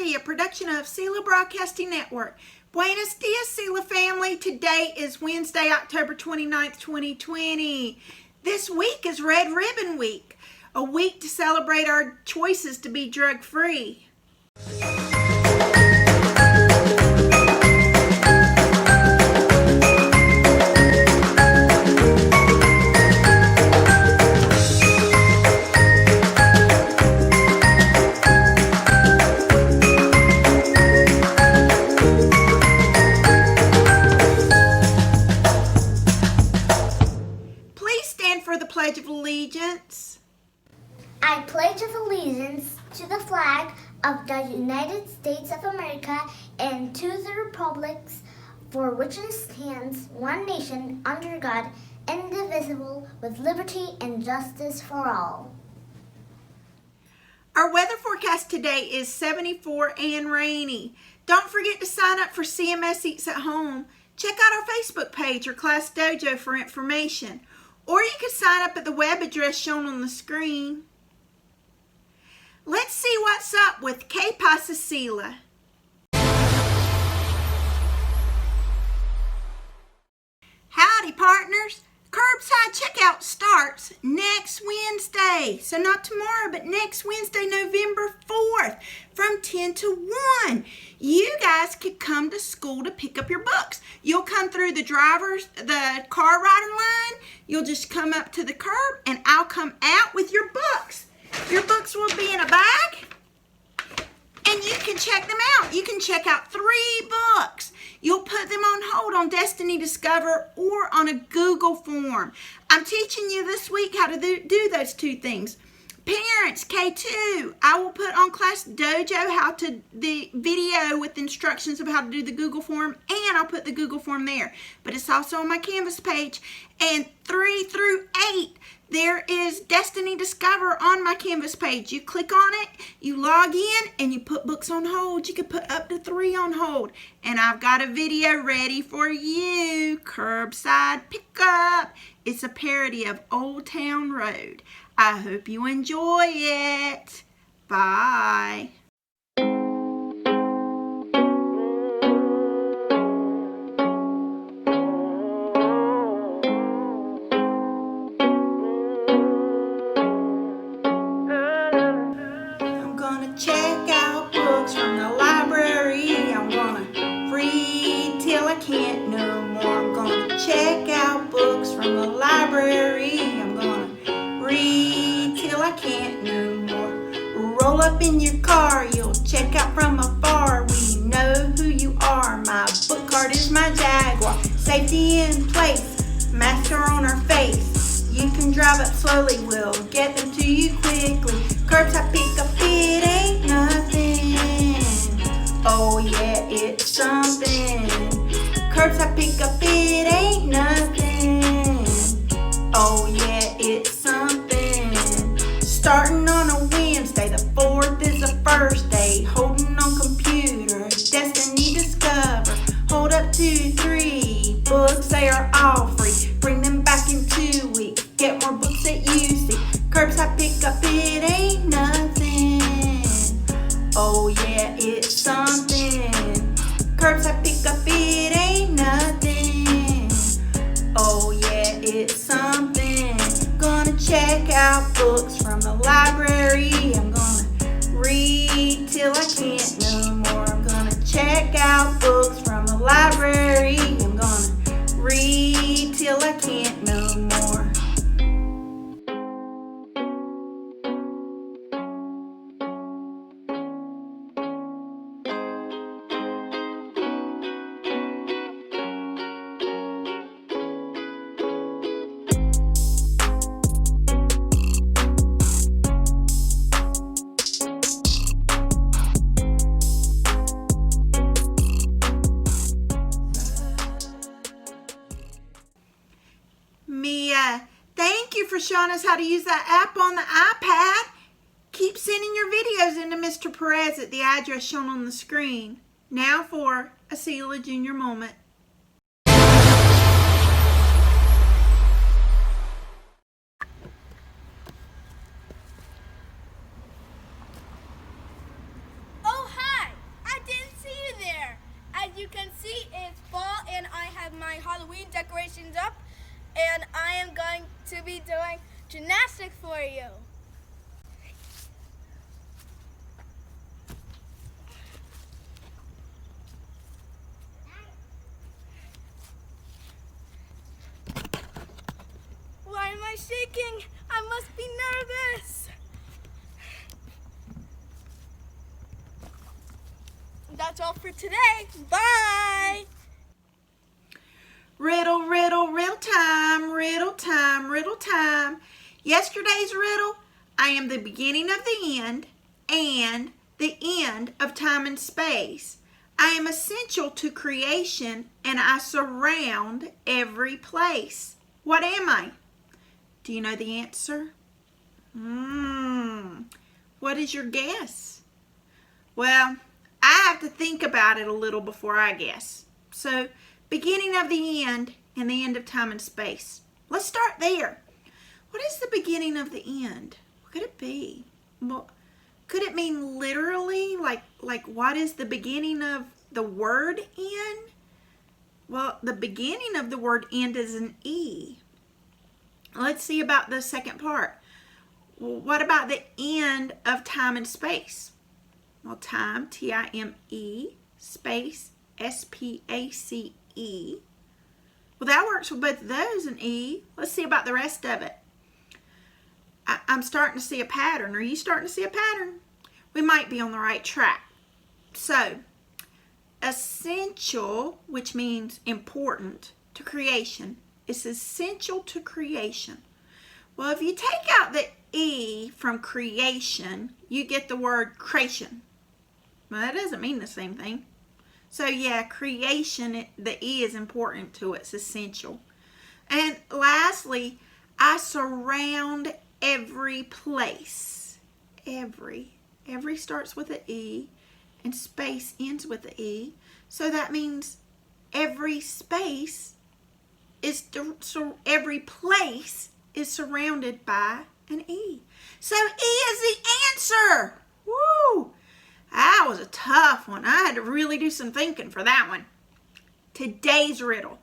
TV, a production of Sela Broadcasting Network. Buenos dias, Sela family. Today is Wednesday, October 29th, 2020. This week is Red Ribbon Week, a week to celebrate our choices to be drug-free. Pledge of Allegiance. I pledge of allegiance to the flag of the United States of America and to the republics for which it stands, one nation, under God, indivisible, with liberty and justice for all. Our weather forecast today is 74 and rainy. Don't forget to sign up for CMS Eats at Home. Check out our Facebook page or Class Dojo for information. Or you can sign up at the web address shown on the screen. Let's see what's up with Que Pasa Sela. Howdy, partners. Curbside Checkout starts next Wednesday. So not tomorrow, but next Wednesday, November 4th from 10 to 1. You guys could come to school to pick up your books. You'll come through the car rider line. You'll just come up to the curb and I'll come out with your books. Your books will be in a bag and you can check them out. You can check out 3 books. You'll put them on hold on Destiny Discover or on a Google form. I'm teaching you this week how to do those 2 things. Parents, K2, I will put on Class Dojo the video with instructions of how to do the Google form, and I'll put the Google form there. But it's also on my Canvas page. And 3 through 8, there is Destiny Discover on my Canvas page. You click on it, you log in, and you put books on hold. You can put up to 3 on hold. And I've got a video ready for you, Curbside Pickup. It's a parody of Old Town Road. I hope you enjoy it. Bye. I'm gonna check out books from the library. I'm gonna read till I can't no more. I'm gonna check out books from the library. I'm gonna read till I can't no more. Roll up in your car, you'll check out from afar. We know who you are. My book card is my Jaguar. Safety in place, mask on our face. You can drive up slowly, we'll get them to you quickly. Curbside pickup, it ain't nothing. Oh yeah, it's something. Curbside pickup, it ain't nothing. Oh yeah, it's something. Starting on a Wednesday, the 4th is the first day. Holding on computer, Destiny Discover. Hold up 2, 3, books, they are all free. Bring them back in 2 weeks, get more books that you see. Curbside pickup, it ain't nothing. Oh yeah, it's something. Curbside pickup, it ain't nothing. Oh yeah, it's something. Gonna check out books from the library. I'm gonna read till I can't no more. I'm gonna check out books from the library. I'm gonna read till I can't no more. Mia, thank you for showing us how to use that app on the iPad. Keep sending your videos into Mr. Perez at the address shown on the screen. Now for a Sela Jr. moment. Oh, hi! and I am going to be doing gymnastics for you. Why am I shaking? I must be nervous. That's all for today. Bye. Riddle, riddle, riddle time, riddle time, riddle time. Yesterday's riddle, I am the beginning of the end and the end of time and space. I am essential to creation and I surround every place. What am I? Do you know the answer? What is your guess? Well, I have to think about it a little before I guess. So, beginning of the end and the end of time and space. Let's start there. What is the beginning of the end? What could it be? Well, could it mean literally, like what is the beginning of the word end? Well, the beginning of the word end is an E. Let's see about the second part. Well, what about the end of time and space? Well, time, T-I-M-E, space, S-P-A-C-E. Well, that works for both of those, an E. Let's see about the rest of it. I'm starting to see a pattern. Are you starting to see a pattern? We might be on the right track. So, essential, which means important, to creation. It's essential to creation. Well, if you take out the E from creation, you get the word creation. Well, that doesn't mean the same thing. So yeah, creation, the E is important to it. It's essential. And lastly, I surround every place. Every starts with an E and space ends with an E. So that means every space is, every place is surrounded by an E. So E is the answer. Woo! That was a tough one. I had to really do some thinking for that one. Today's riddle.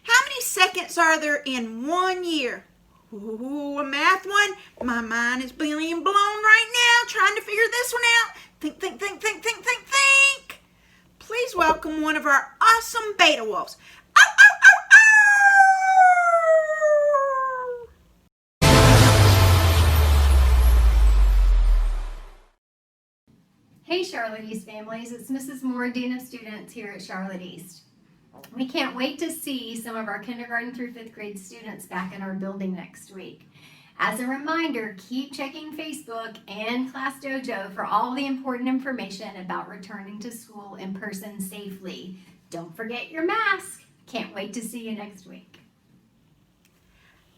How many seconds are there in 1 year? Ooh, a math one. My mind is being blown right now trying to figure this one out. Think. Please welcome one of our awesome beta wolves. Ow, ow, ow, ow! Hey Charlotte East families, it's Mrs. Moore, Dean of Students here at Charlotte East. We can't wait to see some of our kindergarten through 5th grade students back in our building next week. As a reminder, keep checking Facebook and Class Dojo for all the important information about returning to school in person safely. Don't forget your mask. Can't wait to see you next week.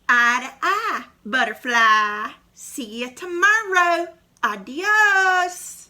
Eye to eye, butterfly. See you tomorrow. Adios.